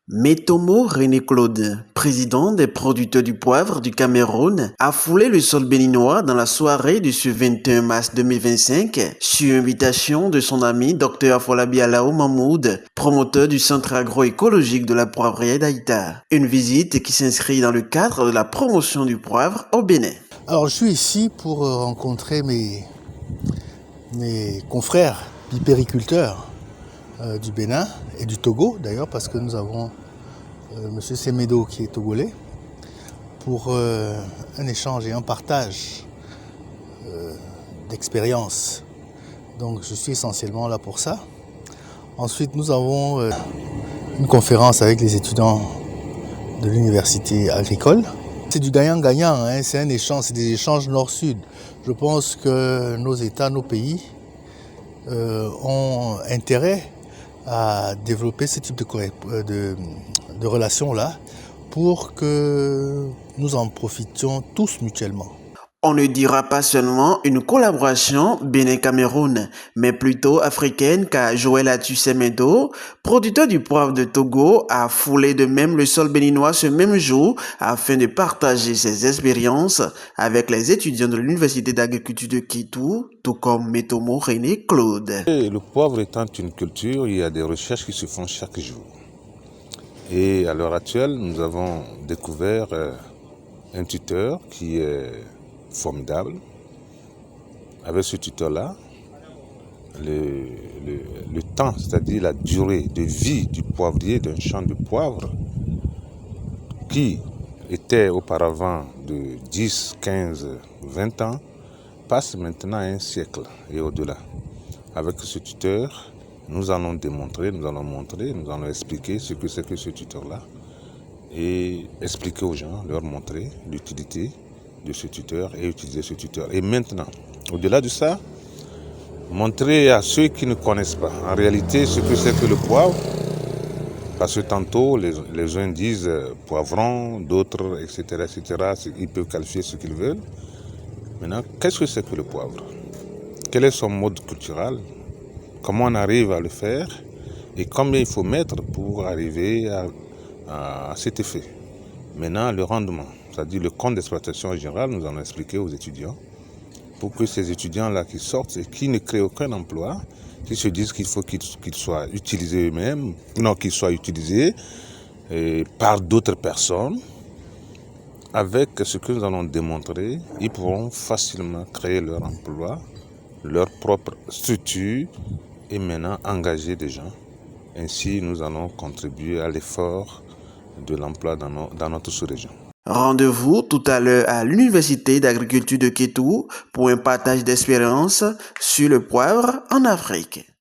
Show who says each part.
Speaker 1: Metomo René-Claude, président des producteurs du poivre du Cameroun, a foulé le sol béninois dans la soirée du 21 mars 2025 sur invitation de son ami Dr Afolabi Alao Mahmoud, promoteur du centre agroécologique de la poivrière d'Aïta. Une visite qui s'inscrit dans le cadre de la promotion du poivre au Bénin.
Speaker 2: Alors je suis ici pour rencontrer mes confrères pipériculteurs du Bénin et du Togo d'ailleurs, parce que nous avons M. Semedo qui est togolais, pour un échange et un partage d'expériences. Donc je suis essentiellement là pour ça. Ensuite nous avons une conférence avec les étudiants de l'université agricole. C'est du gagnant-gagnant, hein. C'est un échange, c'est des échanges nord-sud. Je pense que nos États, nos pays ont intérêt à développer ce type de relations-là pour que nous en profitions tous mutuellement.
Speaker 1: On ne dira pas seulement une collaboration Bénin-Cameroun, mais plutôt africaine, car Joël Atu-Semedo, producteur du poivre de Togo, a foulé de même le sol béninois ce même jour afin de partager ses expériences avec les étudiants de l'Université d'agriculture de Kétou, tout comme Metomo René-Claude.
Speaker 3: Le poivre étant une culture, il y a des recherches qui se font chaque jour. Et à l'heure actuelle, nous avons découvert un tuteur qui est formidable. Avec ce tuteur-là, le temps, c'est-à-dire la durée de vie du poivrier d'un champ de poivre, qui était auparavant de 10, 15, 20 ans, passe maintenant à un siècle et au-delà. Avec ce tuteur, nous allons démontrer, nous allons expliquer ce que c'est que ce tuteur-là et expliquer aux gens, leur montrer l'utilité de ce tuteur et utiliser ce tuteur. Et maintenant, au-delà de ça, montrer à ceux qui ne connaissent pas en réalité ce que c'est que le poivre, parce que tantôt les uns disent poivron, d'autres, etc., etc., ils peuvent qualifier ce qu'ils veulent. Maintenant, qu'est-ce que c'est que le poivre? Quel est son mode culturel? Comment on arrive à le faire? Et combien il faut mettre pour arriver à cet effet? Maintenant, le rendement, c'est-à-dire le compte d'exploitation général, nous allons expliquer aux étudiants pour que ces étudiants-là qui sortent et qui ne créent aucun emploi, qui se disent qu'il faut qu'ils soient utilisés eux-mêmes, non, qu'ils soient utilisés par d'autres personnes, avec ce que nous allons démontrer, ils pourront facilement créer leur emploi, leur propre structure et maintenant engager des gens. Ainsi, nous allons contribuer à l'effort de l'emploi dans notre sous-région.
Speaker 1: Rendez-vous tout à l'heure à l'Université d'agriculture de Kétou pour un partage d'expériences sur le poivre en Afrique.